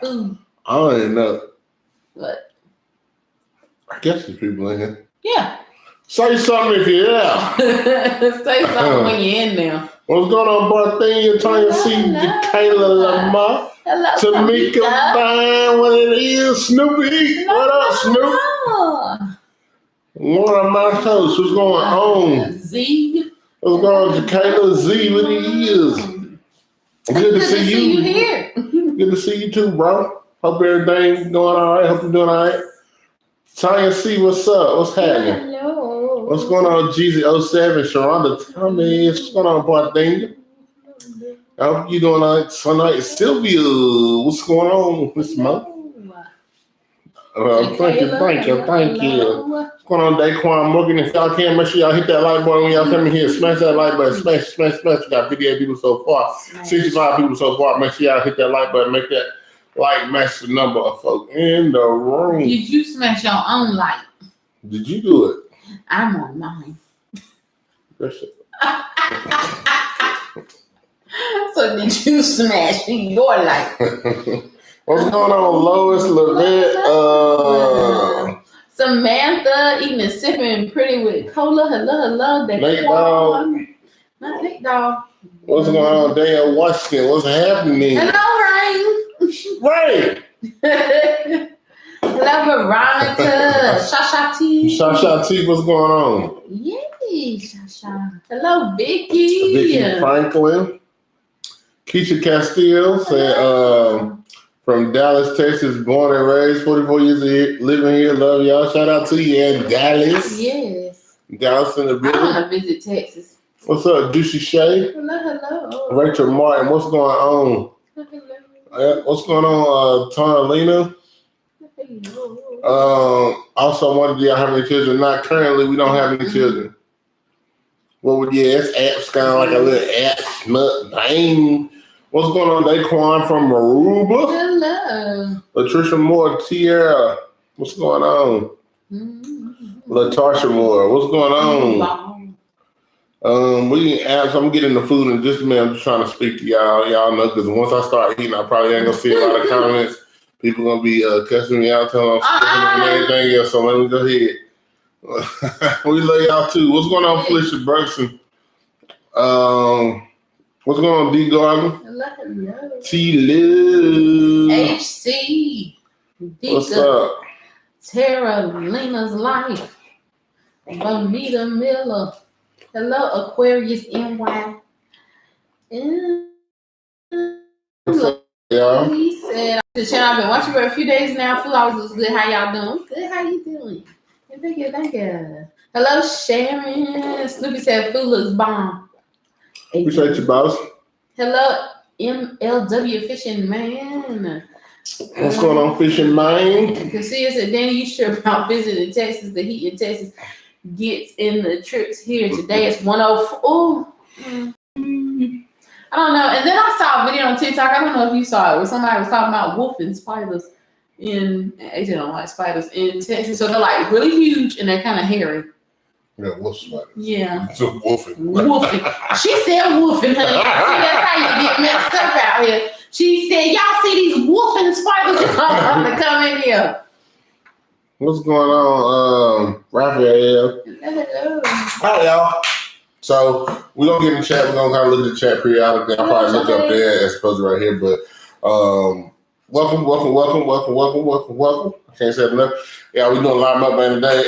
got food. I don't even know. What? I guess there's people in here. Yeah. Say something if you're there. Say something when you're in there. What's going on, Barthenia? Tanya C. Kayla Lamar. Hello, Tamika Fine, what it is. Snoopy. What up, Snoop? One of my hosts. What's going on? Z. What's going on, Kayla Z? What it is? Good to see you here. Good to see you too, bro. Hope everything's going all right. Hope you're doing all right. Tanya C, what's up? What's happening? Hello. What's going on, GZ07? Sharonda Thomas. What's going on, Barthenia? I hope you're doing all right tonight. Sylvia, what's going on, Miss Mo? Thank you. What's going on, Daquan Morgan? If y'all can, make sure y'all hit that like button when y'all come in here. Smash that like button. Smash. We got 58 people so far. 65 people so far. Make sure y'all hit that like button. Make that like match the number of folk in the room. Did you smash your own light? Did you do it? I'm on mine. So did you smash your light? What's going on, Lois, Levette? Samantha eating and sipping pretty with cola. Hello. Nate Dog. Not Nate Dog. What's going on, Dan Washington? What's happening? Hello, Ray. Hello, Veronica. Shasha T. Shasha T, what's going on? Yay, Shasha. Hello, Vicky. Vicky Franklin. Keisha Castillo said, from Dallas, Texas, born and raised, 44 years here, living here. Love y'all. Shout out to you in Dallas. Yes. Dallas in the building. I want to visit Texas. What's up, Douchey Shay? Hello. Rachel Martin, what's going on? Hello. What's going on, Tarlina? Also, wanted to y'all have any children? Not currently. We don't have any children. Well, yeah, it's apps kind of like a little app nut bang. What's going on, Daquan from Aruba? Hello. Latricia Moore, Tierra. What's going on? Latasha Moore. What's going on? We apps. I'm getting the food in just a minute. I'm just trying to speak to y'all. Y'all know, because once I start eating, I probably ain't gonna see a lot of comments. People gonna be cussing me out, telling I'm and everything else. So let me go ahead. We love y'all too. What's going on, Felicia Bergson? What's going on, D Garden? Hello. T Lou. HC. What's up? Tara Lena's Life. Bonita Miller. Hello, Aquarius NY. What's up, y'all? He said, the channel I've been watching for a few days now. Food always looks good. How y'all doing? Good. How you doing? Thank you. Hello, Sharon. Snoopy said food looks bomb. Appreciate you, boss. Hello, MLW Fishing Man. What's going on, Fishing Man? Cassius said, Danny, you sure about visiting Texas? The heat in Texas gets in the trips here today. It's 104. Oh, I don't know. And then I saw a video on TikTok. I don't know if you saw it, where somebody was talking about wolf and spiders AJ don't like spiders in Texas. So they're like really huge and they're kind of hairy. Yeah, wolf spiders. Yeah. It's a wolfing. Wolfing. She said wolfing, honey. See, that's how you get messed up out here. She said, y'all see these wolfing spiders to come in here. What's going on, Raphael? Hello. Hi, y'all. So we're going to get in the chat. We're going to kind of look at the chat periodically. I'll probably look up there as opposed to right here. But welcome. I can't say it enough. Yeah, we're doing live mukbang today.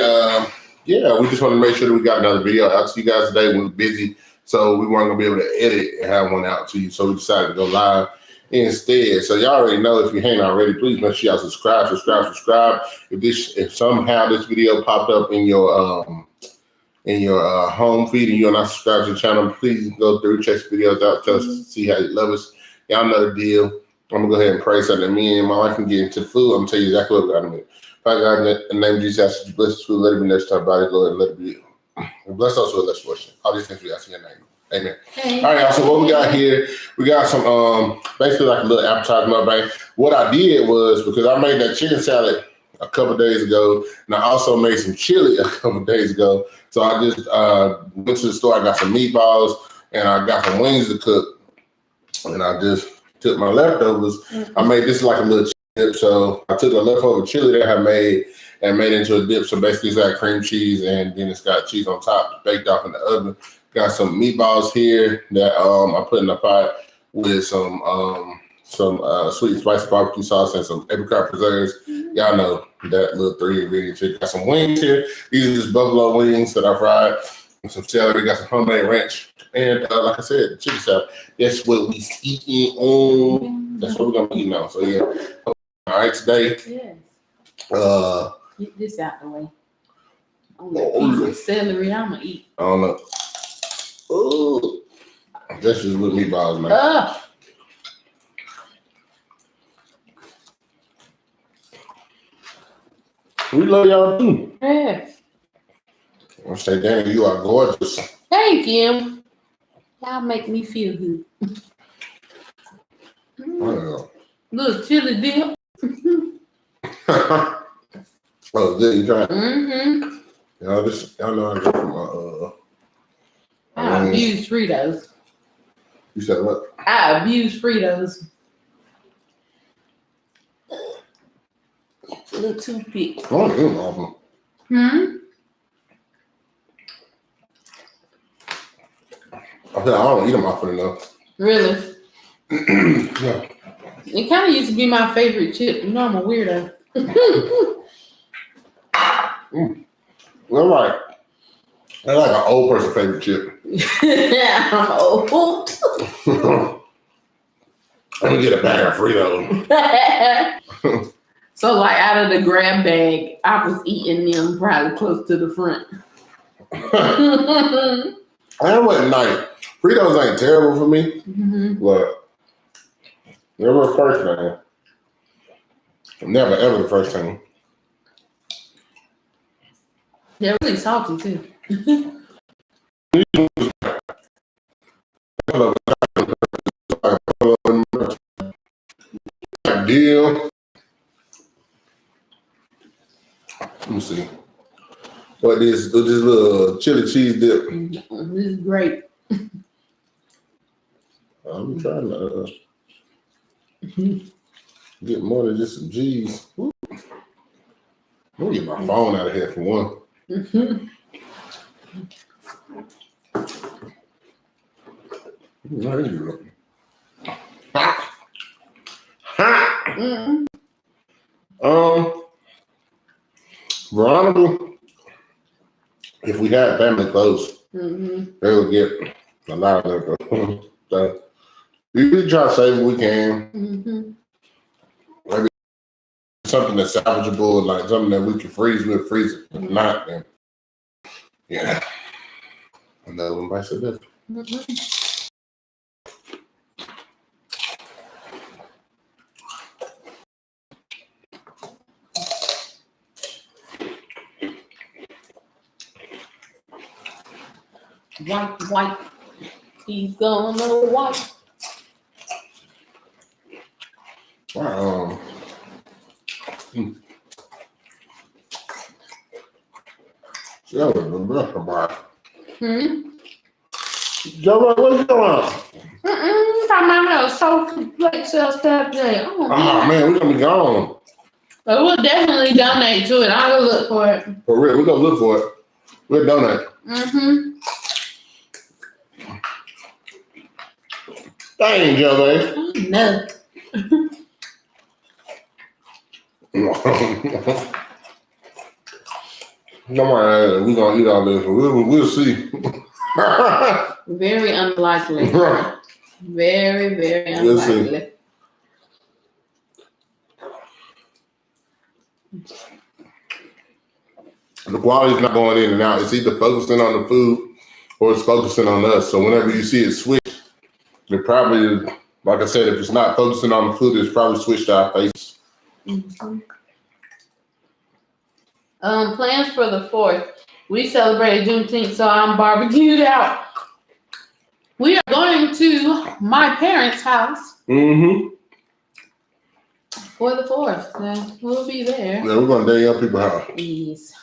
Yeah, we just want to make sure that we got another video out to you guys today. We were busy, so we weren't going to be able to edit and have one out to you. So we decided to go live instead. So y'all already know, if you ain't already, please make sure y'all subscribe. If somehow this video popped up in your home feed and you're not subscribed to the channel, please go through, check the videos out, tell us, see how you love us. Y'all know the deal. I'm going to go ahead and pray so that me and my wife can get into the food. I'm going to tell you exactly what we got in a minute. Father God, in the name of Jesus, I ask you to bless this food, let it be next to our body, Lord, and let it be. And bless us with let's worship. All these things we ask in your name. Amen. Hey. All right, y'all. So what we got here, we got some basically like a little appetizer mukbang. What I did was, because I made that chicken salad a couple days ago, and I also made some chili a couple days ago. So I just went to the store. I got some meatballs and I got some wings to cook, and I just took my leftovers. I made this like a little dip. So I took the leftover chili that I made and made it into a dip. So basically it's got cream cheese and then it's got cheese on top, baked off in the oven. Got some meatballs here that I put in the pot with some sweet and spicy barbecue sauce and some apricot preserves. Y'all know that little 3 ingredient chicken. Got some wings here. These are just buffalo wings that I fried. And some celery. Got some homemade ranch. And like I said, chicken salad. That's what we eating on. That's what we're gonna be eating on. So yeah. All right, today. Yes. Get this out the way. On the piece of celery, I'm gonna eat. I don't know. Ooh. That's just with meatballs, man. We love y'all too. Yeah. I say, Danny, you are gorgeous. Thank you. Y'all make me feel good. Little chili dip. Oh, good. You trying? Mm-hmm. Y'all know I get from I abuse Fritos. You said what? I abuse Fritos. A little toothpick. I don't eat all of them. I said I don't eat them often enough. Really? Yeah. It kind of used to be my favorite chip. You know I'm a weirdo. All right. That's like an old person favorite chip. I'm old. I'm gonna get a bag of Fritos. So like out of the grab bag, I was eating them probably close to the front. I wasn't nice. Fritos ain't terrible for me, but never the first thing. Never ever the first thing. They're really salty too. Deal. Let me see. What this little chili cheese dip? This is great. I'm trying to get more than just some G's. I'm gonna get my phone out of here for one. Veronica, if we had family close, they would get a lot of them. So we try to save what we can. Maybe something that's salvageable, like something that we can freeze, we'll freeze it. If not, then yeah. Another one bites of it. White. He's gonna white. Wow. That was the best of mine. Joe, what you doing? Talking about those sofa plate sales stuff there. Oh man, we're gonna be gone. But we'll definitely donate to it. I'll go look for it. For real, we're gonna look for it. We'll donate. Dang, Joe, baby. No. Don't worry, we're gonna eat all this. We'll see. Very unlikely. Very, very We'll unlikely. see. The quality's not going in and out. It's either focusing on the food or it's focusing on us. So whenever you see it switch, it probably, like I said, if it's not focusing on the food, it's probably switched to our face. Plans for the 4th. We celebrated Juneteenth, so I'm barbecued out. We are going to my parents' house for the 4th. So we'll be there. Yeah, we're gonna day up people's house. Yes.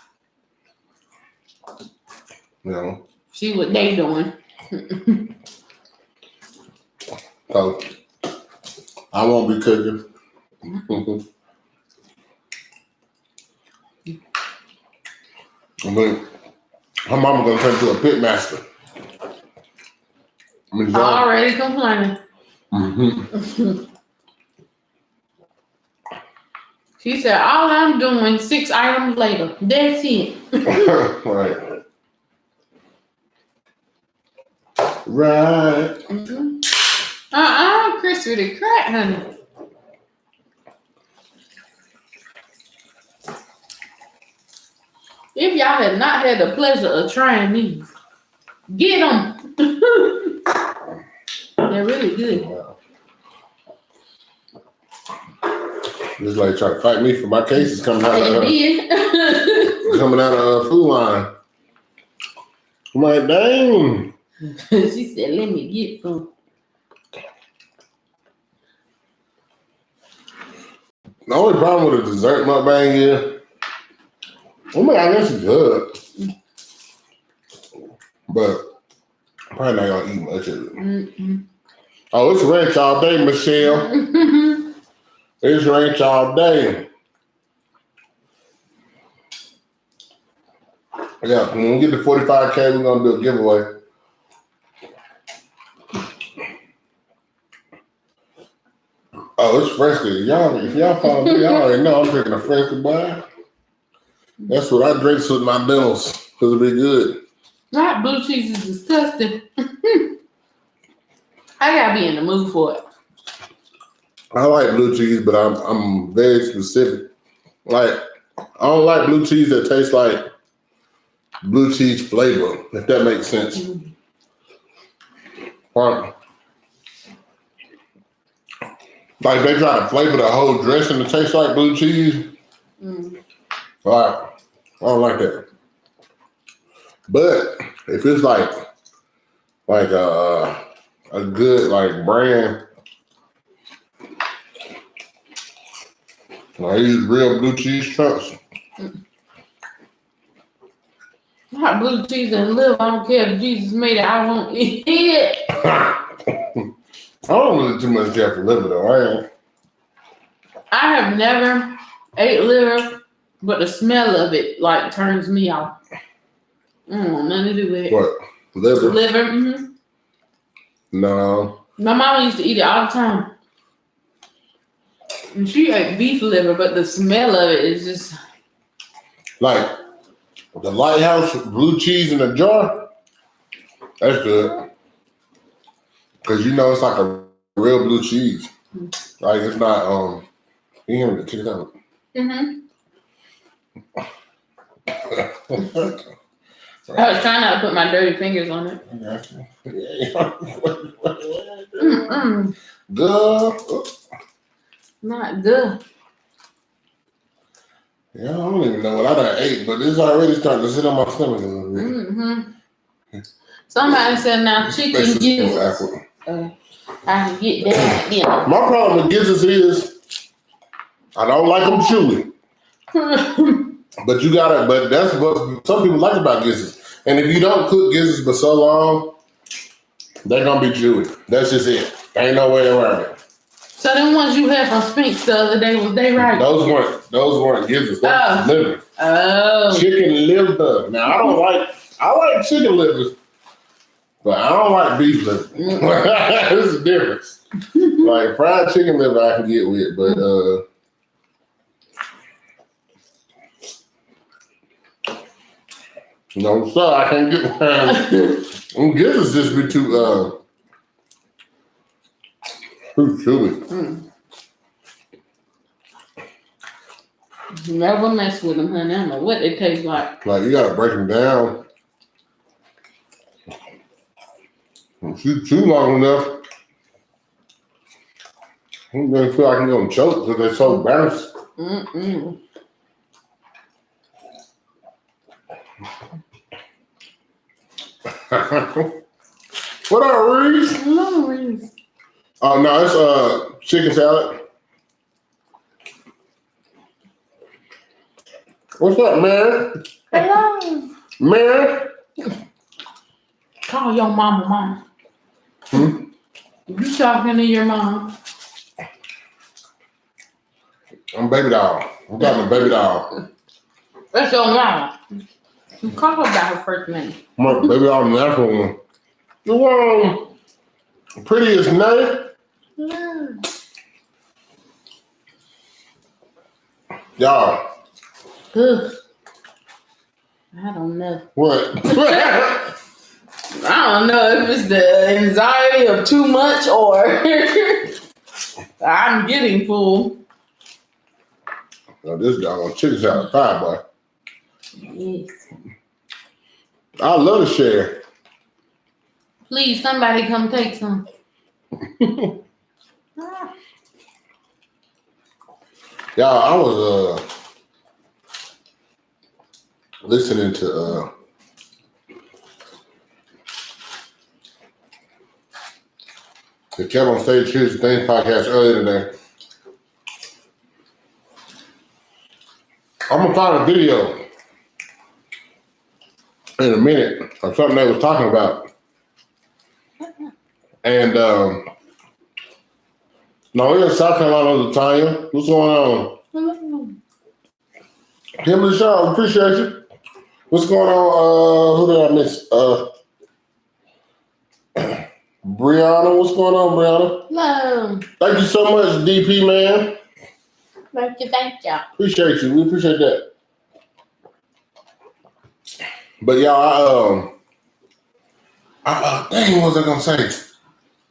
You know. See what they doing. So I won't be cooking. But her mama gonna turn into a pit master. Already complaining. Mm-hmm. She said, all I'm doing 6 items later. That's it. Right. Right. Mm-hmm. Crispy the crack, honey. If y'all had not had the pleasure of trying these, get them. They're really good. Wow. Just like trying to fight me for my cases coming out of coming out of Food Line. I'm like, dang. She said, let me get some. The only problem with a dessert mukbang is, I mean, I guess it's good, but probably not gonna eat much of it. Mm-hmm. Oh, it's ranch all day, Michelle. It's ranch all day. Yeah, when we get to 45K, we're gonna do a giveaway. Oh, it's Fresca. Y'all, if y'all follow me, y'all already know I'm drinking a Fresca, boy. That's what I drink with my dentals, because it'll be good. That blue cheese is disgusting. I gotta be in the mood for it. I like blue cheese, but I'm very specific. Like, I don't like blue cheese that tastes like blue cheese flavor, if that makes sense. Mm-hmm. Like they try to flavor the whole dressing to taste like blue cheese. Mm-hmm. Like, I don't like that. But if it's like a good like brand, I use real blue cheese chunks. Not blue cheese and liver. I don't care if Jesus made it. I won't eat it. I don't really too much care for liver though. I have never ate liver, but the smell of it like turns me off. I don't want nothing to do with it. What? Liver? Liver. Mm-hmm. No. My mom used to eat it all the time. And she ate beef liver, but the smell of it is just Like the Lighthouse blue cheese in a jar. That's good. Cause you know it's like a real blue cheese. Like it's not you hear me kick it out. mm-hmm. I was trying not to put my dirty fingers on it. Mm-mm. Good. Not good. Yeah, I don't even know what I done ate, but it's already starting to sit on my stomach a little bit. Mm-hmm. Somebody said now chicken gizzards. I can get that. Yeah. My problem with gizzards is I don't like them chewy. But you gotta, but that's what some people like about gizzards. And if you don't cook gizzards for so long, they're gonna be chewy. That's just it. Ain't no way around it. So them ones you had from Spinks the other day, was they right? Those weren't gizzards. That's liver. Oh. Chicken liver. Now I like chicken livers, but I don't like beef liver. There's a difference. Like fried chicken liver I can get with, but no, sir, I can't get them gizzards just be too chewy. Never mess with them, honey. I don't know what they taste like. Like you gotta break them down. If you too long enough, I'm gonna feel like I'm gonna choke because they're so bounced. Mm-mm. What up, Reese? Hello, Reese. Oh no, it's chicken salad. What's up, man? Hello. Man? Call your mama. You talking to your mom? I'm baby doll. I'm talking to baby doll. That's your mama. You call her by her first name. My baby, I'm the natural one. The one prettiest name. Yeah. Y'all. Ugh. I don't know. What? I don't know if it's the anxiety of too much or I'm getting full. Oh, this doggone chicken's out of 5, boy. Yes. I love to share. Please, somebody come take some. Y'all, I was listening to the Kevin on Stage Here's the Thing podcast earlier today. I'm gonna find a video in a minute of something they was talking about. And no, we're in South Carolina, Tanya. What's going on? Kimberly Shaw, appreciate you. What's going on? Who did I miss? Brianna, what's going on, Brianna? Hello. Thank you so much, DP man. Thank you. Appreciate you. We appreciate that. But y'all, dang, what was I gonna say?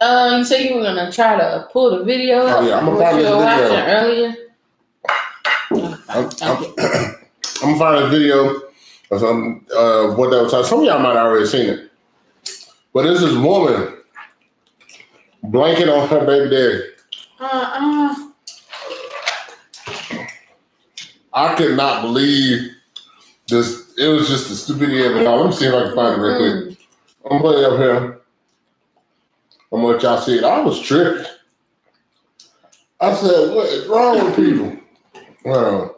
You said you were gonna try to pull the video up. Oh yeah, I'm gonna what find you this were video. watching earlier. I'm gonna find a video of some what they were talking. Some of y'all might have already seen it. But this is woman blanket on her baby daddy. I could not believe this. It was just the stupidity of it all. Let me see if I can find it real quick. I'm gonna play it up here. I'm gonna let y'all see it. I was tripping. I said, what is wrong with people? Wow.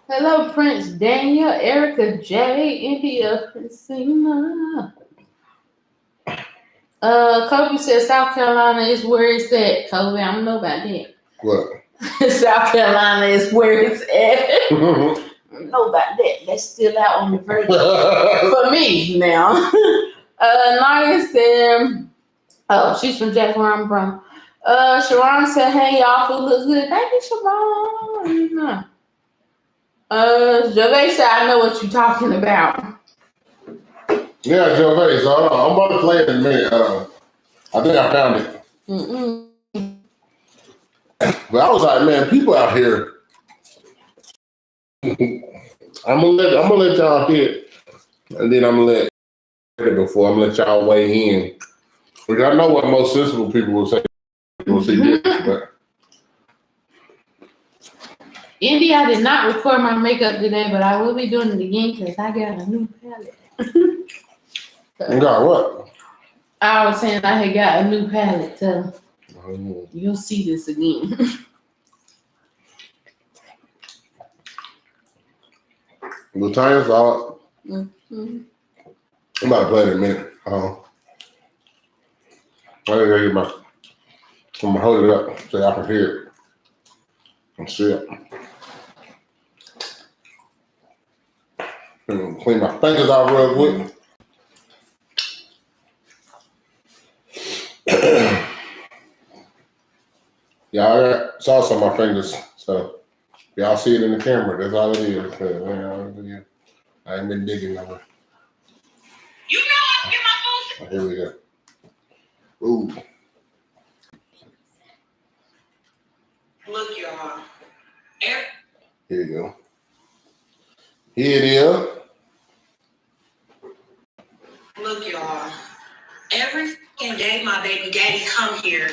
Hello, Prince Daniel, Erica J, India, Priscilla. Kobe said South Carolina is where it's at. Kobe, I don't know about that. What? South Carolina is where it's at. I don't know about that. That's still out on the verge for me now. Naya said, oh, she's from Jackson, where I'm from. Sharon said, hey, y'all, food looks good. Thank you, Sharon. Gervais said, I know what you're talking about. Yeah, Gervais. I'm about to play it in a minute. I think I found it. But I was like, man, people out here. I'm gonna let y'all hear it, and then I'm gonna let it before I'm gonna let y'all weigh in. Because I know what most sensible people will say. We'll see this, but Indy, I did not record my makeup today, but I will be doing it again because I got a new palette. you got what? I was saying I had got a new palette, so you'll see this again. Lataya's out. I'm about to play it in a minute. I gotta get my. I'm gonna hold it up so y'all can hear it and see it. Clean my fingers out real quick. Yeah, I got sauce on my fingers, so y'all see it in the camera. That's all it is. I ain't been digging nowhere. You know I get my food. Here we go. Ooh. Look, y'all. Here you go. Here it is. Look, y'all. Every day my baby daddy come here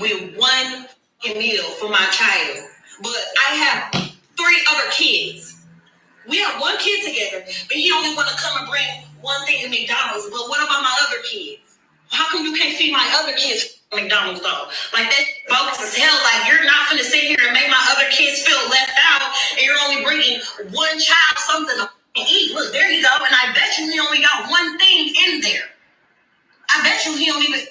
with one meal for my child. But I have 3 other kids. We have 1 kid together, but he only want to come and bring one thing to McDonald's. But what about my other kids? How come you can't feed my other kids McDonald's though? Like that's bogus as hell. Like you're not gonna sit here and make my other kids feel left out, and you're only bringing one child something to eat. Look, there you go. And I bet you he only got one thing in there. I bet you he don't even.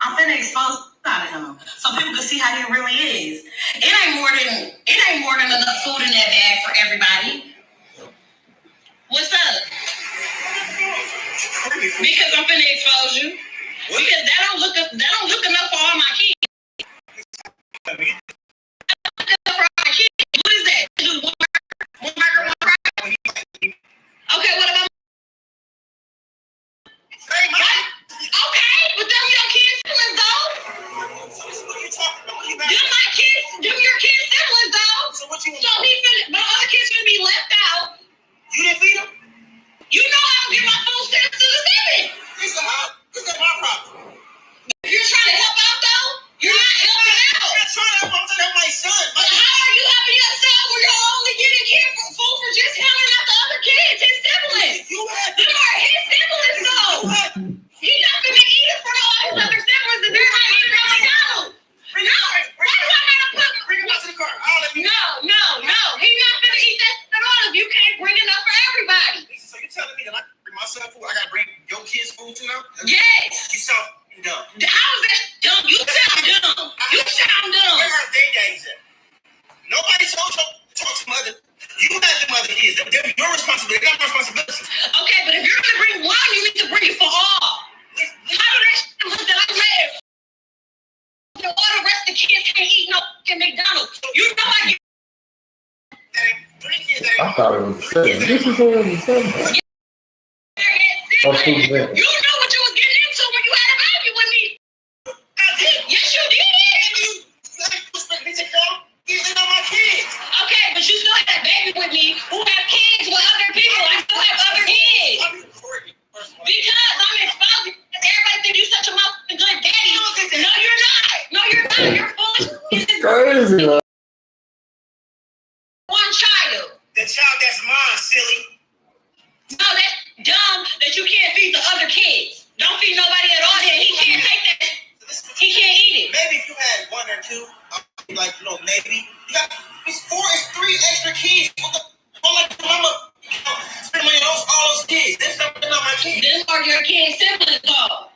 I'm finna expose out of him so people can see how he really is. It ain't more than enough food in that bag for everybody. What's up? Because I'm finna expose you. Because that don't look enough for all my kids. What is that? Just one burger, one fry? Okay, what about? Okay, but them your kids' siblings though. Them my kids, them your kids' siblings though. So what you? So my other kids finna be left out. You didn't feed them? You know I don't give my food stamps to the city. This is my problem. If you're trying to help out though, you're not helping out. I'm not trying to help. I'm trying to help my son. How are you helping your son when you're only getting food for just him and not the other kids, his siblings? Them are his siblings though. He's not gonna eat it for all his other siblings and they're not eating at McDonald's. No, why do I gotta bring him out to the car? No. He's not gonna eat that at all if you can't bring enough for everybody. So you're telling me that I bring my son food, I gotta bring your kids food too now? Yes. You sound dumb. How is that dumb? You sound dumb. You sound dumb. Where are their daddies at? Nobody told you to talk to mother. You had them other kids. They're your responsibility. They're not my responsibility. Okay, but if you're gonna bring one, you need to bring it for all. How do that shit look that I'm mad? All the rest of the kids can't eat no fucking McDonald's. You know I get. I thought it was 7. This is already 7. You know what you was getting into when you had a baby with me. I did. Yes, you did. You expect me to come? These are not my kids. Okay, but you still had a baby with me who have kids with other people. I still have other kids. Because I'm exposing. Everybody think you such a motherfucking good daddy. No, you're not. No, you're not. You're foolish. Crazy, man. One child. The child that's mine, silly. No, that's dumb that you can't feed the other kids. Don't feed nobody at all. He can't take that. He can't eat it. Maybe if you had 1 or 2, like, you know, maybe. You got, it's 3 extra kids. I'm like, mama, spend money on all those kids. They're not my kids. These are your kids' siblings, though.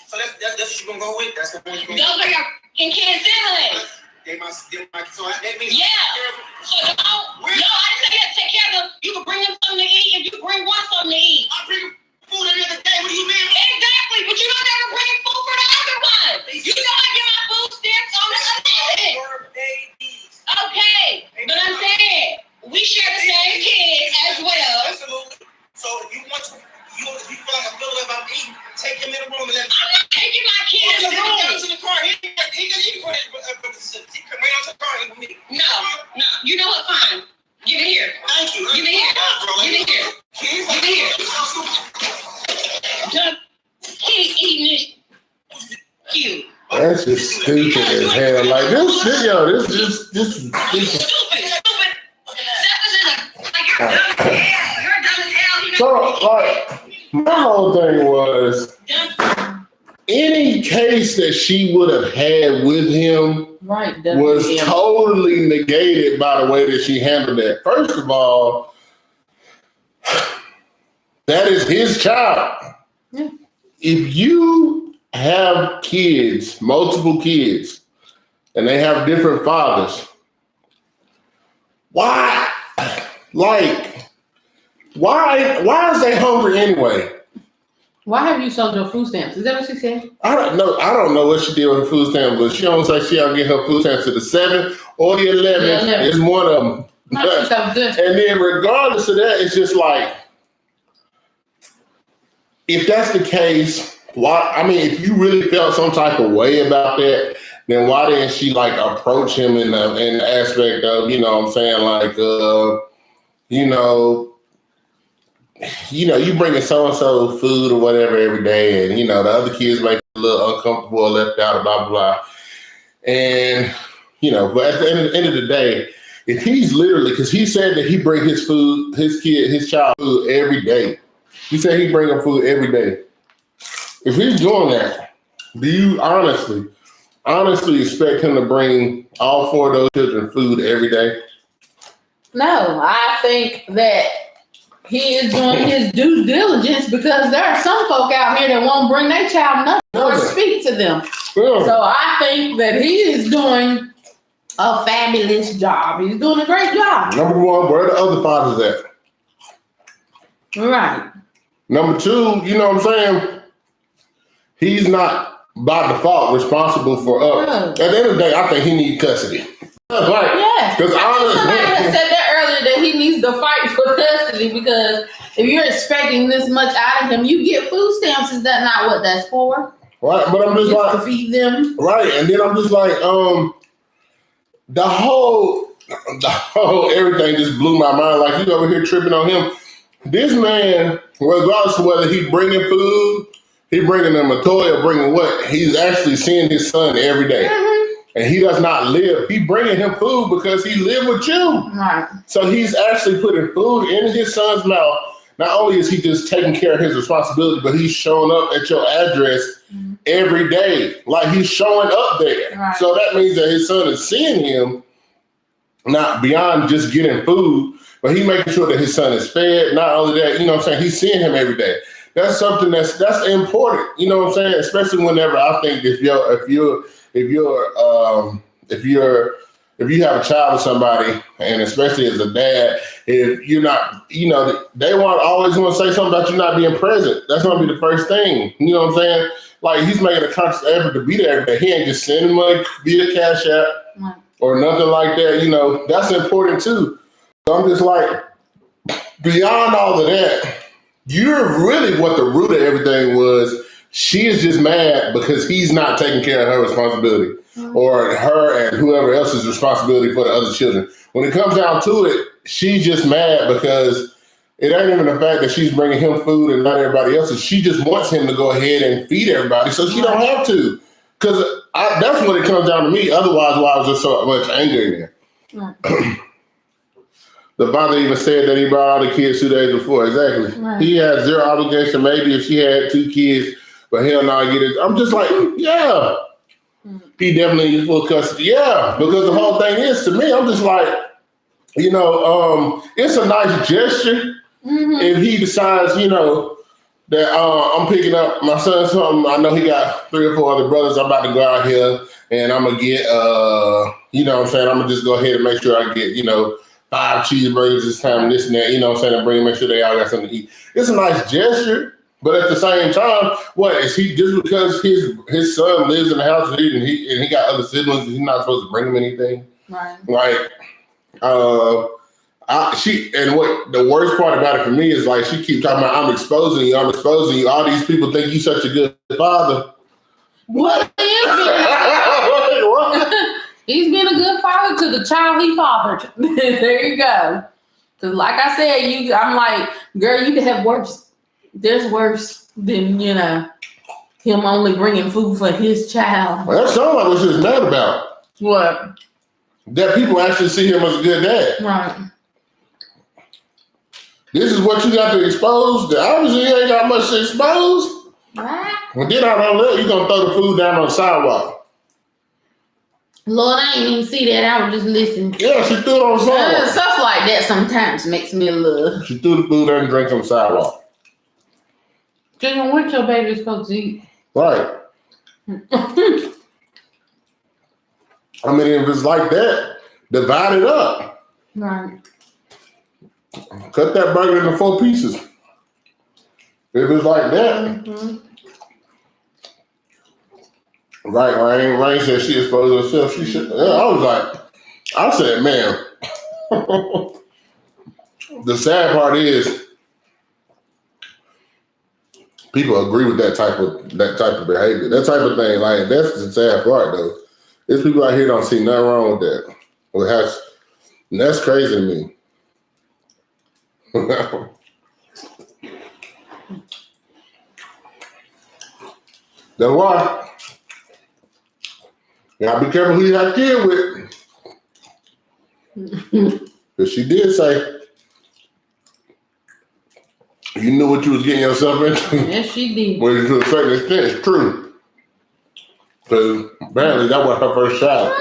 So that's what you're going to go with? That's the one you're going to go with? Those are your kids' siblings. So that means so no, I didn't say you had to take care of them. You can bring them something to eat if you bring one something to eat. I bring food every other day. What do you mean? Exactly, but you don't ever bring food for the other one. You know I get my food stamps on the other day. Okay, but I'm saying we share the same kid as well. Absolutely. So if you want to, you feel like a feeling about eating, take him in the room and let. I'm not taking my kid in the room. To the car. He can eat for it, but he can wait out the car and eat with me. No. You know what? Fine. Give it here. Thank you. Give it here. Give it here. Give it here. He's eating it. Cute. That's just stupid as hell. Like this video, this Stupid. You're dumb as hell. So, like, my whole thing was any case that she would have had with him was totally negated by the way that she handled that. First of all, that is his child. Yeah. If you have kids, multiple kids, and they have different fathers, why is they hungry anyway? Why have you sold your food stamps? Is that what she said? I don't know what she did with her food stamps, but she almost like she don't get her food stamps to the 7th or the 11th. It's one of them. And then regardless of that, it's just like, if that's the case, why? I mean, if you really felt some type of way about that, then why didn't she like approach him in the aspect of, you know what I'm saying, like, you bringing so-and-so food or whatever every day, and, the other kids make a little uncomfortable or left out, blah, blah, blah. And, but at the end of the day, if he's literally, because he said that he bring his child food every day. He said he bring him food every day. If he's doing that, do you honestly expect him to bring all 4 of those children food every day? No, I think that he is doing his due diligence because there are some folk out here that won't bring their child nothing or speak to them. Yeah. So I think that he is doing a fabulous job. He's doing a great job. Number one, where are the other fathers at? Right. Number two, you know what I'm saying? He's not by default responsible for us. At the end of the day, I think he needs custody. Like, yeah. Because somebody had said that earlier that he needs to fight for custody because if you're expecting this much out of him, you get food stamps. Is that not what that's for? Right, but I'm just like to feed them. Right, and then I'm just like, the whole everything just blew my mind. Like you over here tripping on him. This man, regardless of whether he bringing food, he bringing them a toy or bringing what, he's actually seeing his son every day. And he does not live. He bringing him food because he live with you. Right. So he's actually putting food in his son's mouth. Not only is he just taking care of his responsibility, but he's showing up at your address every day. Like he's showing up there. Right. So that means that his son is seeing him, not beyond just getting food, but he making sure that his son is fed. Not only that, you know what I'm saying, he's seeing him every day. That's something that's important. You know what I'm saying? Especially whenever I think if you have a child with somebody, and especially as a dad, if you're not, you know, they always want to say something about you not being present. That's going to be the first thing. You know what I'm saying? Like he's making a conscious effort to be there every day. He ain't just sending money via Cash App or nothing like that. You know, that's important too. So I'm just like, beyond all of that, you're really what the root of everything was. She is just mad because he's not taking care of her responsibility or her and whoever else's responsibility for the other children. When it comes down to it, she's just mad because it ain't even the fact that she's bringing him food and not everybody else's. She just wants him to go ahead and feed everybody so she don't have to. Because that's what it comes down to me. Otherwise, why was there so much anger in there? The father even said that he brought all the kids 2 days before. Exactly. Right. He had zero obligation. Maybe if she had 2 kids, but he'll not get it. I'm just like, yeah. He definitely needs full custody. Yeah, because the whole thing is, to me, I'm just like, you know, it's a nice gesture if he decides, you know, that I'm picking up my son something. I know he got 3 or 4 other brothers. I'm about to go out here and I'm going to get, you know what I'm saying? I'm going to just go ahead and make sure I get, you know, 5 cheeseburgers this time and this and that, you know what I'm saying? And bring them, make sure they all got something to eat. It's a nice gesture. But at the same time, what is he just because his son lives in the house and he got other siblings, he's not supposed to bring him anything? Right. Like, what the worst part about it for me is like she keeps talking about I'm exposing you. All these people think you such a good father. What? He's been a good father to the child he fathered. There you go. Because like I said, I'm like, girl, you could have worse. There's worse than, you know, him only bringing food for his child. Well, that sounds like what she was mad about. What? That people actually see him as a good dad. Right. This is what you got to expose. Obviously, you ain't got much to expose. Right. Well, then I don't know, you're going to throw the food down on the sidewalk. Lord, I ain't even see that. I was just listening. Yeah, she threw it on the sidewalk. Stuff like that sometimes makes me a little. She threw the food there and drank on the sidewalk. Just what your baby's supposed to eat. Right. I mean, if it's like that, divide it up. Right. Cut that burger into 4 pieces. If it's like that. Right, Rain said she exposed herself. She should. I said, man. The sad part is people agree with that type of behavior, that type of thing. Like that's the sad part, though. There's people out here don't see nothing wrong with that. Well, that's crazy to me. That's why. You gotta be careful who you have kid with. Because she did say you knew what you was getting yourself into. Yes, she did. Well, to a certain extent, it's true. Because apparently that was her first child.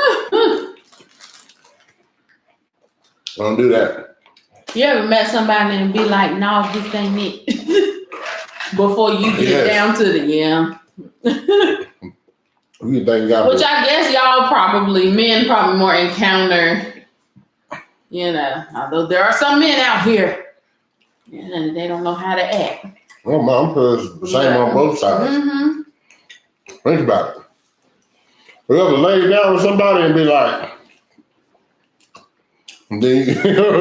Don't do that. You ever met somebody and be like, no, this ain't it? Before you get down to the, You think God which I guess men probably more encounter, you know, although there are some men out here And they don't know how to act. Well, mom, because the same on both sides. Mm-hmm. Think about it. We ever lay down with somebody and be like, then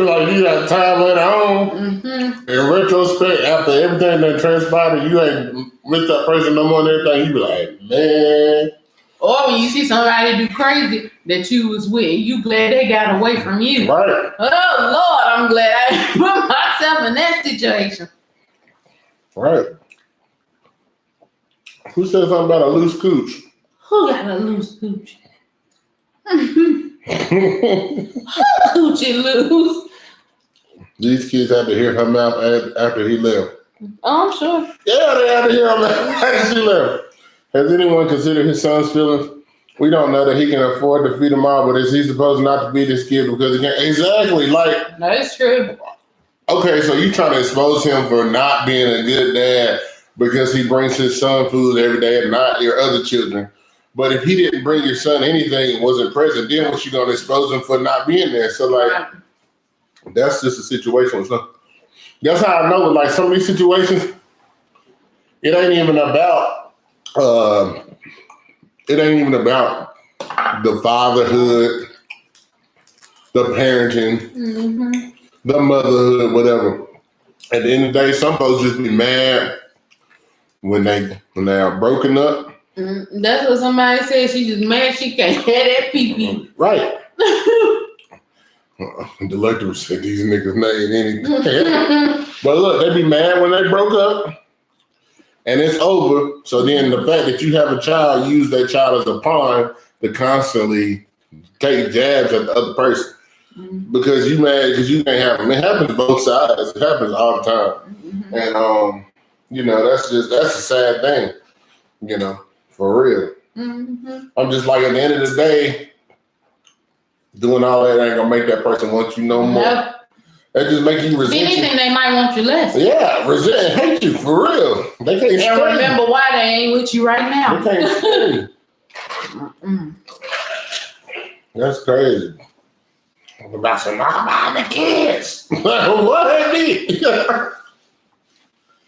like you got time later on. Mm-hmm. In retrospect, after everything that transpired, you ain't with that person no more and everything, you be like, man. Or when you see somebody do crazy that you was with, you glad they got away from you. Right. Oh Lord, I'm glad I put myself in that situation. Right. Who said something about a loose cooch? Who got a loose coochie? Coochie loose. These kids had to hear her mouth after he left. Oh, I'm sure. Yeah, they had to hear her mouth after she left. Has anyone considered his son's feelings? We don't know that he can afford to feed them all, but is he supposed not to feed his kid because he can't? Exactly. Like, That's true. okay, so you trying to expose him for not being a good dad because he brings his son food every day and not your other children. But if he didn't bring your son anything and wasn't present, then what you gonna expose him for not being there? So like, that's just a situation. So that's how I know. Like some of these situations, it ain't even about the fatherhood, the parenting, Mm-hmm. the motherhood, whatever. At the end of the day, some folks just be mad when they are broken up. Mm-hmm. That's what somebody said. She just mad she can't have that pee-pee. Right. The lecturer said these niggas made anything. But look, they be mad when they broke up and it's over. So then the fact that you have a child, use that child as a pawn to constantly take jabs at the other person. Mm-hmm. Because you mad because you can't have them. It happens both sides. It happens all the time. Mm-hmm. And that's a sad thing, for real. Mm-hmm. I'm just like, at the end of the day, doing all that ain't gonna make that person want you no more. Nope. That just make you resent If anything, you. they might want you less. Yeah, resent and hate you for real. They can't And stand remember why they ain't with you right now. They can't stand you. Mm-mm. That's crazy. About some the kids. What did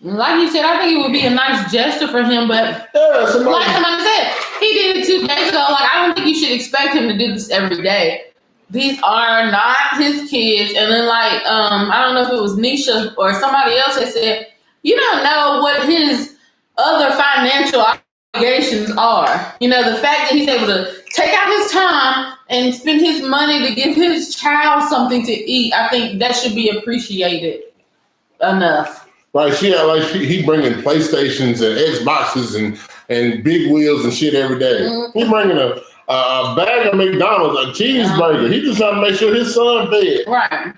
Like you said, I think it would be a nice gesture for him, but Yeah, like somebody said, he did it 2 days ago. Like, I don't think you should expect him to do this every day. These are not his kids. And then, like, I don't know if it was Nisha or somebody else that said, you don't know what his other financial obligations are. The fact that he's able to take out his time and spend his money to give his child something to eat, I think that should be appreciated enough. Like he bringing PlayStations and Xboxes and big wheels and shit every day. Mm-hmm. He bringing a bag of McDonald's, a cheeseburger. He just trying to make sure his son fed. Right.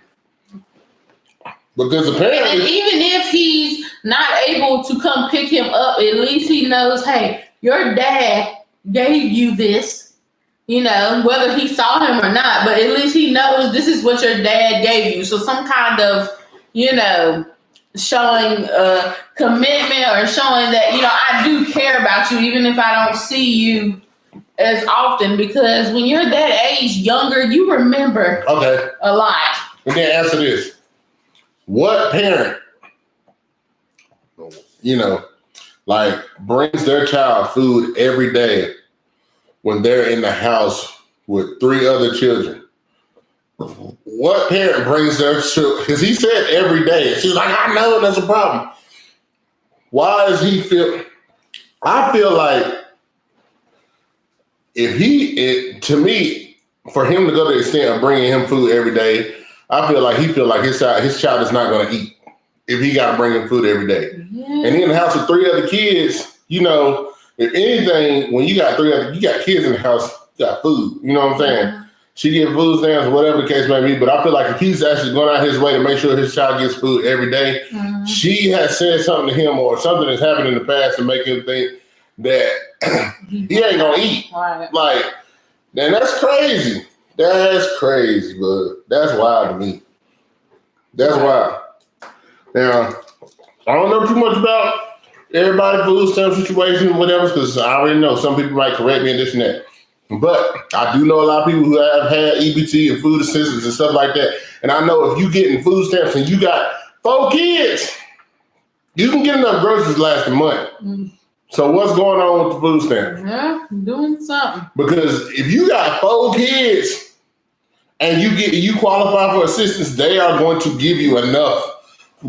Because apparently, And even if he's not able to come pick him up, at least he knows, hey, your dad gave you this, whether he saw him or not, but at least he knows this is what your dad gave you. So some kind of, showing commitment or showing that, I do care about you, even if I don't see you as often, because when you're that age younger, you remember a lot. We can answer this. What parent, brings their child food every day when they're in the house with 3 other children? What parent brings their children? Because he said every day. She's like, I know that's a problem. Why does he feel? I feel like to me, for him to go to the extent of bringing him food every day, I feel like his child is not going to eat if he got to bring him food every day. Yeah. And he in the house with 3 other kids, if anything, when you got kids in the house, you got food. You know what I'm saying? Mm-hmm. She get food stamps, whatever the case may be. But I feel like if he's actually going out his way to make sure his child gets food every day, Mm-hmm. she has said something to him or something that's happened in the past to make him think that he ain't going to eat. Right. Like, man, that's crazy. That's crazy, but that's wild to me. That's wild. Now, I don't know too much about everybody's food stamp situation, whatever, because I already know some people might correct me and this and that. But I do know a lot of people who have had EBT and food assistance and stuff like that. And I know if you getting food stamps and you got 4 kids. You can get enough groceries last a month. So what's going on with the food stamps? Yeah, doing something. Because if you got 4 kids and you qualify for assistance, they are going to give you enough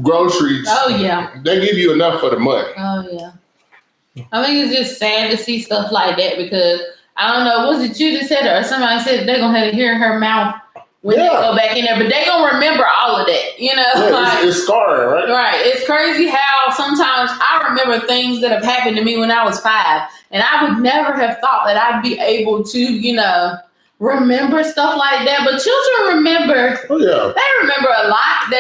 groceries. Oh yeah. They give you enough for the month. Oh yeah. I think it's just sad to see stuff like that because I don't know, was it you that said it or somebody said they're gonna have to hear her mouth when they go back in there, but they gonna remember all of that, you know? Yeah, like, it's scarring, right? Right. It's crazy how sometimes I remember things that have happened to me when I was 5, and I would never have thought that I'd be able to, you know, remember stuff like that. But children remember. Oh yeah. They remember a lot.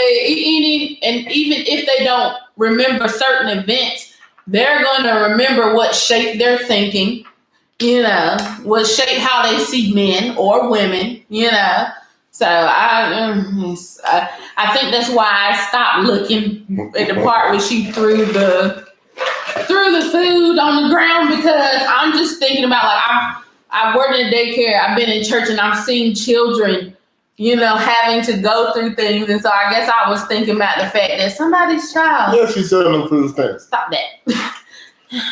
And even if they don't remember certain events, they're going to remember what shaped their thinking. You know, what shaped how they see men or women. You know. So I think that's why I stopped looking at the part where she threw the food on the ground, because I'm just thinking about, like, I've worked in daycare, I've been in church, and I've seen children, you know, having to go through things, and so I guess I was thinking about the fact that somebody's child. Yeah, she's selling them food stamps. Stop that.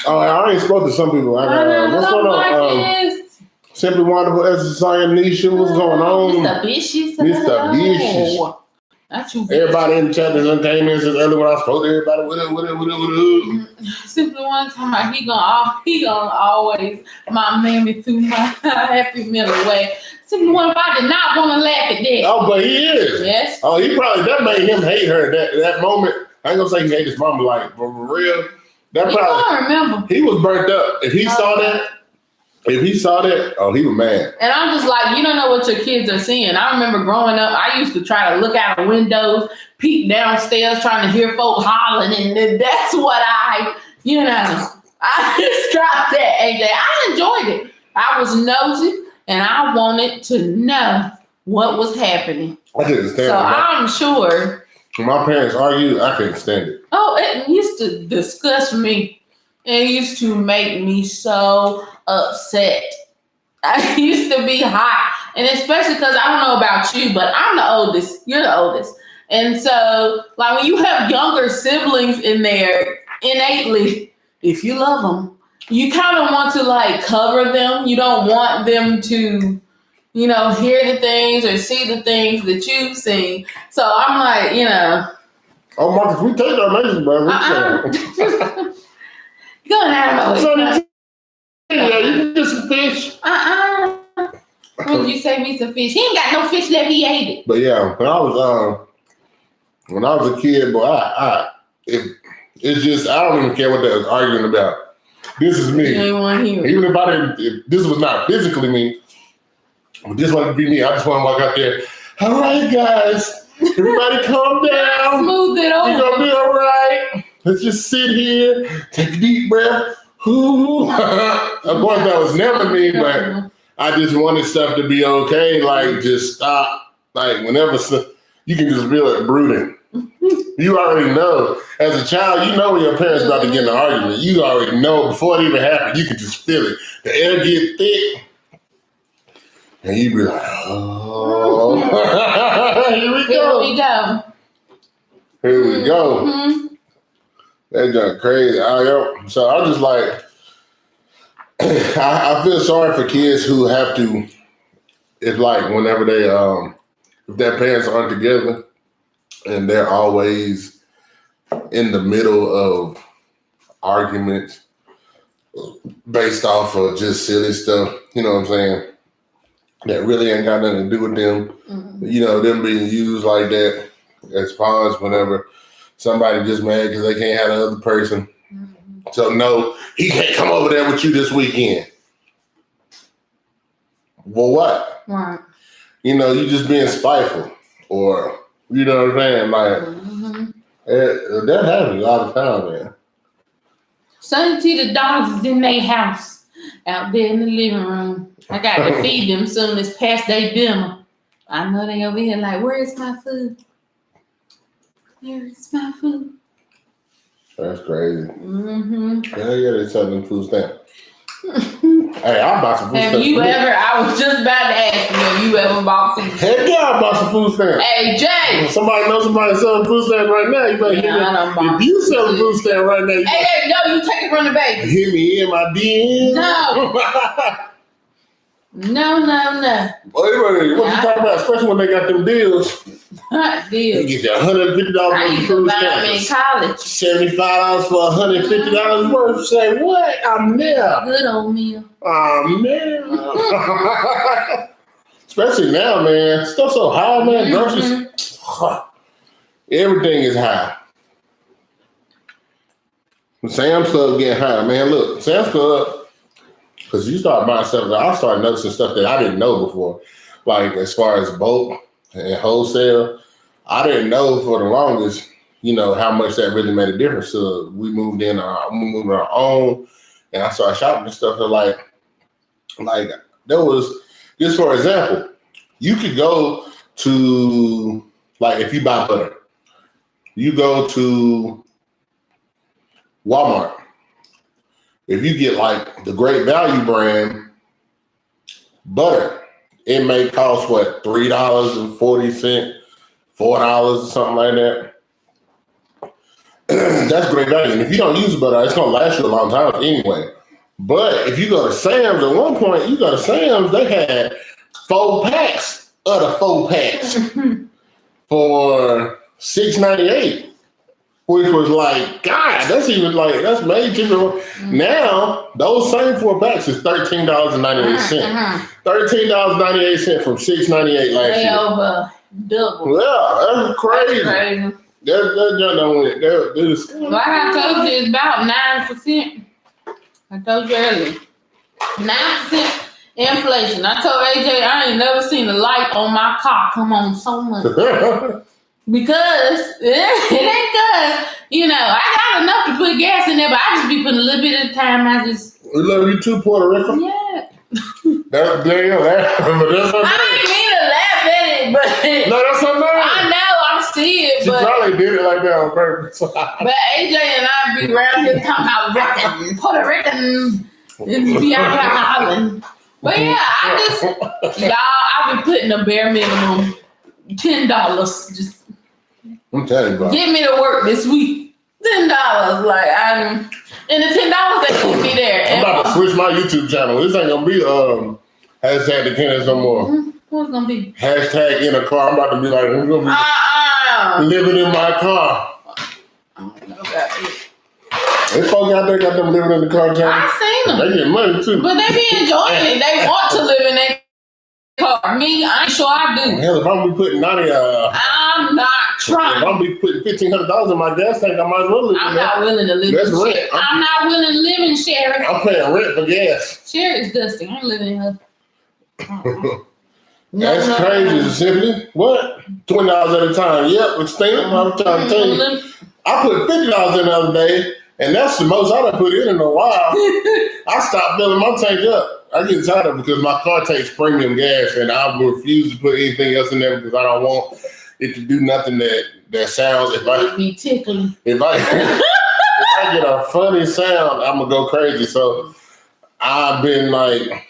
Oh, I already spoke to some people. What's going on? Simply Wonderful Exercise Nisha, what's going on? Mr. Vicious. Mr. Vicious. Not you. Everybody in the chat that came in since earlier when I spoke to everybody. What Simply one time about he gonna always my mammy through my happy middle way. Simply one, if I did not want to laugh at that. Oh, but he is. Yes. Oh, that made him hate her that moment. I ain't gonna say he hated his mama, like, but for real. That he probably remember. He was burnt up. If he saw that, oh, he was mad. And I'm just like, you don't know what your kids are seeing. I remember growing up, I used to try to look out the windows, peek downstairs, trying to hear folk hollering, and that's what I just dropped that, AJ. I enjoyed it. I was nosy, and I wanted to know what was happening. I couldn't stand it. So I'm sure. When my parents argued, I couldn't stand it. Oh, it used to disgust me. It used to make me so upset. I used to be hot. And especially because I don't know about you, but I'm the oldest. You're the oldest. And so, like, when you have younger siblings in there, innately, if you love them, you kind of want to, like, cover them. You don't want them to, you know, hear the things or see the things that you've seen. So I'm like, you know. Oh, Marcus, we take donations, bro. Going out. Yeah, you can get some fish. When you say me some fish, he ain't got no fish left. He ate it. But yeah, when I was a kid, boy, it's just I don't even care what they was arguing about. This is me. Even if this was not physically me, but this wanted to be me. I just want to walk out there. All right, guys, everybody, calm down. Smooth it over. You're gonna be all right. Let's just sit here, take a deep breath. Of course, that was never me, but I just wanted stuff to be okay. Like, just stop. Like, whenever you can just feel it brooding. You already know. As a child, you know when your parents about to get in an argument. You already know before it even happened. You can just feel it. The air get thick. And you be like, oh. Here we go. Here we go. Mm-hmm. That's just crazy. So I'm just like, I feel sorry for kids who have to, it's like whenever they, if their parents aren't together and they're always in the middle of arguments based off of just silly stuff, you know what I'm saying? That really ain't got nothing to do with them. Mm-hmm. You know, them being used like that as pawns whenever somebody just mad because they can't have the other person. Mm-hmm. So no, he can't come over there with you this weekend. Well, what? Right. You know, you just being spiteful, or you know what I'm saying? Like that happens all the time, man. Sonny T, the dogs is in their house out there in the living room. I got to feed them soon as past their dinner. I know they over here like, where's my food? Where's my food? That's crazy. Mm-hmm. Yeah, they selling food stamp. Hey, I'll buy some food stamp. I was just about to ask you, have you ever bought food stamps. Heck yeah, I bought some food stamps. Hey, Jay. If somebody knows somebody selling food stamps right now, you better hit me. If you selling food stamps right now, hey, no, you take it from the baby. Hit me in my DM. No. No. What you talking about? Especially when they got them deals. Hot deal. They get you $150 I worth of used to food buy them in stamps. college. $75 for $150 worth. Say what? I'm there. Good old meal. I'm there. Especially now, man. Stuff's so high, man. Groceries. Everything is high. Sam's Club getting high, man. Look, Sam's Club, because you start buying stuff, I started noticing stuff that I didn't know before. Like as far as bulk and wholesale, I didn't know for the longest, how much that really made a difference. So we moved in on our own, and I started shopping and stuff. And like there was, just for example, you could go to, like if you buy butter, you go to Walmart. If you get like the Great Value brand butter, it may cost what, $3.40, $4 or something like that. That's Great Value. And if you don't use butter, it's gonna last you a long time anyway. But if you go to Sam's, at one point you go to Sam's, they had 4 packs of the 4 packs for $6.98. Which was like, God, that's even like, that's major. Now, those same 4 packs is $13.98. $13.98 from $6.98 last year. Over double. Yeah, that's crazy. That's Like I told you, it's about 9%. I told you earlier. 9% inflation. I told AJ I ain't never seen a light on my car come on so much. Because it ain't good. I got enough to put gas in there, but I just be putting a little bit at a time. We love you too, Puerto Rico. Yeah. That's there you go. I didn't mean to laugh at it, but no, that's so nice. I know, I see it, She but probably did it like that on purpose. But AJ and I be around here talking about Rican, Puerto Rican, and be out here hollering. But yeah, I be putting a bare minimum $10 just. I'm telling you, bro. Get me to work this week. $10. And the $10 that keep me there. I'm about to switch my YouTube channel. This ain't gonna be hashtag the Kenneth no more. What's gonna be? Hashtag in a car. I'm about to be like, we're gonna be living in my car. I don't know about it. There's folks out there got them living in the car channel. I seen them. They get money too. But they be enjoying it. They want to live in their car. Me, I ain't sure I do. Hell, if I'm be putting I'm not trying. If I'm be putting $1,500 in my gas tank, I might as well live in I'm not willing to live in Sherry. I'm not willing to live in Sherry. I'm paying rent for gas. Sherry is dusty. I ain't living in her. That's crazy, simply. What? $20 at a time. Yep, Christina, I'm trying to tell you. I put $50 in the other day, and that's the most I done put in a while. I stopped filling my tank up. I get tired of it because my car takes premium gas, and I refuse to put anything else in there because I don't want it to do nothing that sounds. If I be tickling. If I get a funny sound, I'm gonna go crazy. So I've been like,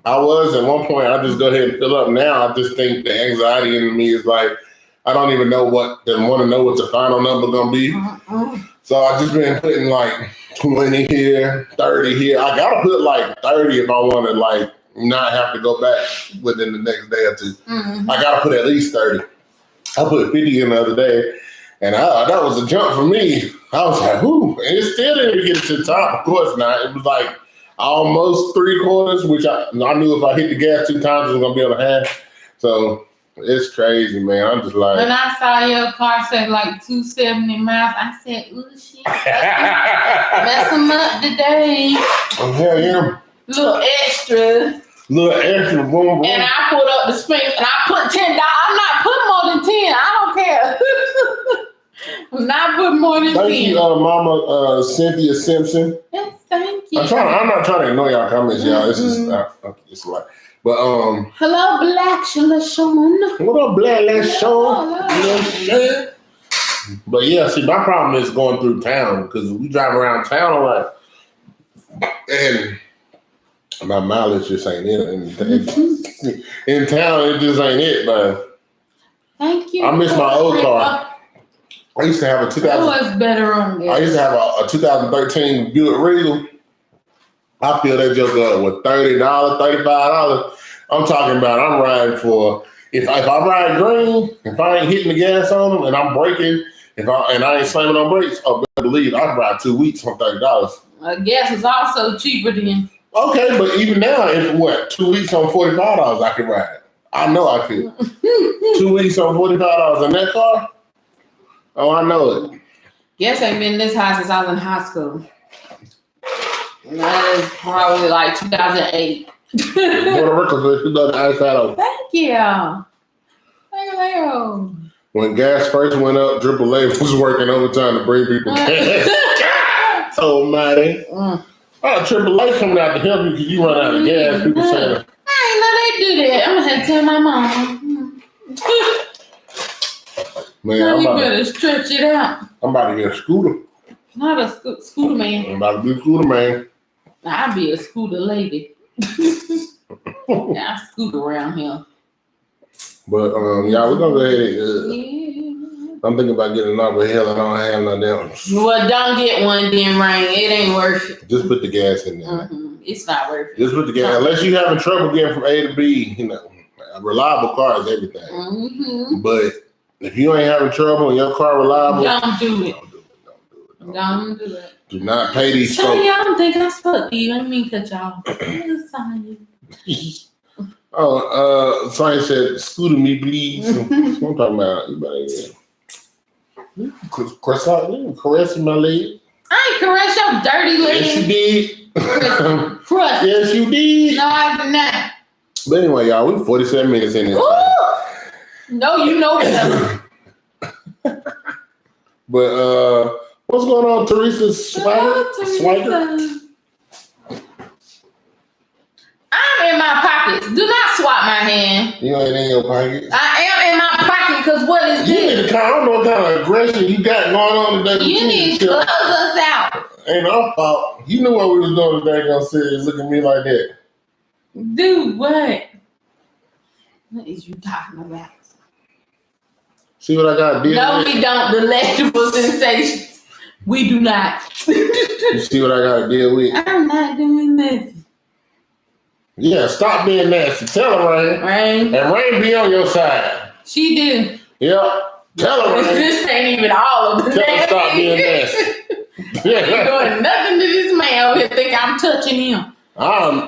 I was at one point. I just go ahead and fill up. Now I just think the anxiety in me is like, I don't even know want to know what the final number gonna be. So I just been putting like 20 here, 30 here. I gotta put like 30 if I want to like not have to go back within the next day or two. I gotta put at least 30. I put 50 in the other day, and that was a jump for me. I was like, whoo, and it still didn't get to the top. Of course not. It was like almost 3/4, which I knew if I hit the gas 2 times, it was gonna be on a half. So it's crazy, man. I'm just like, when I saw your car say like 270 miles, I said, ooh, shit. Mess them up today. Oh, hell yeah. Little extra, boom, boom. And I put up the spring, and I put $10. I'm not putting more than 10. I don't care. I'm not putting more than 10. Thank you, Mama Cynthia Simpson. Yes, thank you. I'm not trying to ignore y'all comments, y'all. It's just it's like, but hello, Black LaShawn. What up, Black LaShawn? But yeah, see, my problem is going through town because we drive around town a lot, and My mileage just ain't it. In town, it just ain't it, but thank you. I miss my old car. I used to have a 2000. What's better on this? I used to have a 2013 Buick Regal. I fill that joke up with $30, $35. I'm talking about I'm riding for if I ride green, if I ain't hitting the gas on them and I'm braking, and I ain't slamming on brakes, oh, better believe I can ride 2 weeks for $30. Gas is also cheaper than. Okay, but even now, it's what 2 weeks on $45 I can ride. I know I could. 2 weeks on $45 in that car. Oh, I know it. Gas ain't been this high since I was in high school. That is probably like 2008. Puerto Rico, you know the outside of. Thank you. Thank you. When gas first went up, AAA was working overtime to bring people gas. So mighty. Oh, AAA coming out to help you because you run out of gas. People saying, I ain't know they do that. I'm gonna have to tell my mom. man, You better stretch it out. I'm about to get a scooter. Not a scooter man. I'm about to be a scooter man. I'll be a scooter lady. I scoot around here. But y'all, we're gonna go ahead and I'm thinking about getting another hell and I don't have none of them. Well, don't get one then, Rain. It ain't worth it. Just put the gas in there. Mm-hmm. It's not worth it. Just put the gas. Unless you're having trouble getting from A to B, you know, a reliable car is everything. Mm-hmm. But if you ain't having trouble and your car reliable, don't do it. Don't do it. Do not pay these so folks. Y'all think I spoke to you. I mean, cut y'all. Somebody said, scooter me, please. What I'm talking about. You better caressing my leg. I ain't caress your dirty leg. Yes, you did. Crust. Yes, you did. No, I did not. But anyway, y'all, we're 47 minutes in this. No, you know that. But what's going on, Teresa Swiker? I'm in my pockets. Do not swap my hand. You ain't in your pocket. I am in my pocket because what is You this? need to I don't know what kind of aggression you got going on today. You need to close us out. Ain't our fault. You knew what we was doing today. Gonna sit and look at me like that. Dude, what? What is you talking about? See what I got? No, we don't. Delectable sensations. We do not. You see what I got to deal with? I'm not doing nothing. Yeah, stop being nasty. Tell her, Rain. Rain. And Rain be on your side. She do. Yeah. Tell her, Rain. This ain't even all of the Tell her stop being nasty. Ain't doing nothing to this man over here. Think I'm touching him. I'm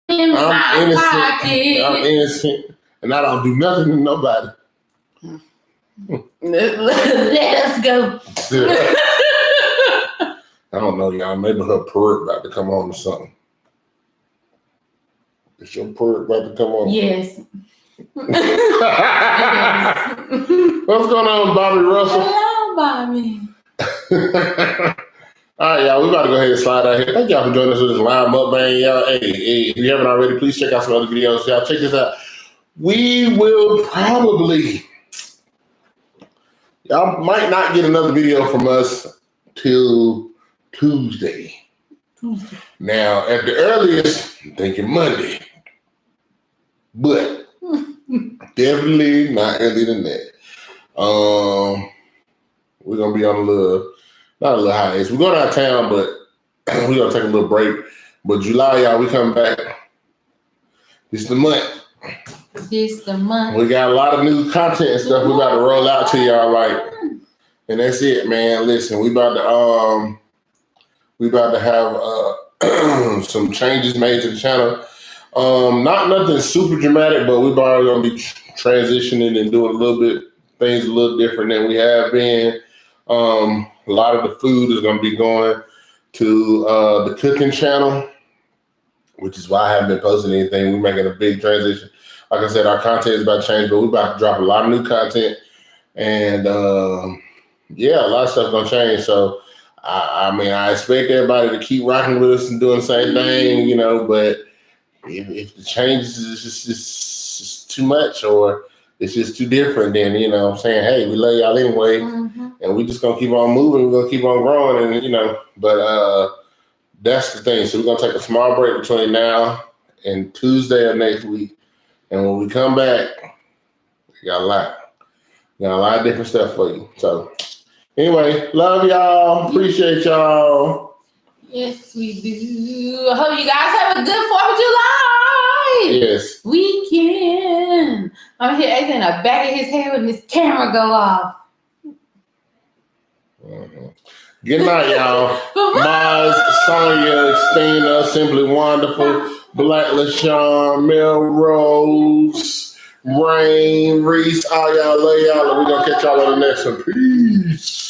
in my innocent. Pocket. I'm innocent. And I don't do nothing to nobody. Let us go. I don't know, y'all. Maybe her perk about to come on or something. Is your perk about to come on? Yes. What's going on, Bobby Russell? Hello, Bobby. All right, y'all. We about to go ahead and slide out here. Thank y'all for joining us with this live mukbang, y'all. Hey, if you haven't already, please check out some other videos. Y'all check this out. We will probably... Y'all might not get another video from us till Tuesday. Now, at the earliest, I'm thinking Monday. But definitely not earlier than that. We're going to be on not a little hiatus. We're going out of town, but we're going to take a little break. But July, y'all, we come back. This is the month. This the month. We got a lot of new content and stuff we got to roll out to y'all, like, and that's it, man. Listen, we about to have some changes made to the channel. Not nothing super dramatic, but we're probably gonna be transitioning and doing things a little different than we have been. A lot of the food is gonna be going to the cooking channel, which is why I haven't been posting anything. We're making a big transition. Like I said, our content is about to change, but we're about to drop a lot of new content. And yeah, a lot of stuff gonna change. So I mean, I expect everybody to keep rocking with us and doing the same thing, you know, but if the changes is just too much or it's just too different, then, you know what I'm saying, hey, we love y'all anyway. And we just gonna keep on moving, we're gonna keep on growing, and you know, but that's the thing. So we're gonna take a small break between now and Tuesday of next week. And when we come back, we got a lot. We got a lot of different stuff for you. So anyway, love y'all. Appreciate y'all. Yes, we do. I hope you guys have a good 4th of July. Yes. Weekend. I'm here acting in the back of his head when this camera go off. Mm-hmm. Good night, y'all. Maz, Sonia, Stina, Simply Wonderful, Black LaShawn, Melrose, Rain, Reese, all y'all, love y'all, and we're gonna catch y'all on the next one. Peace.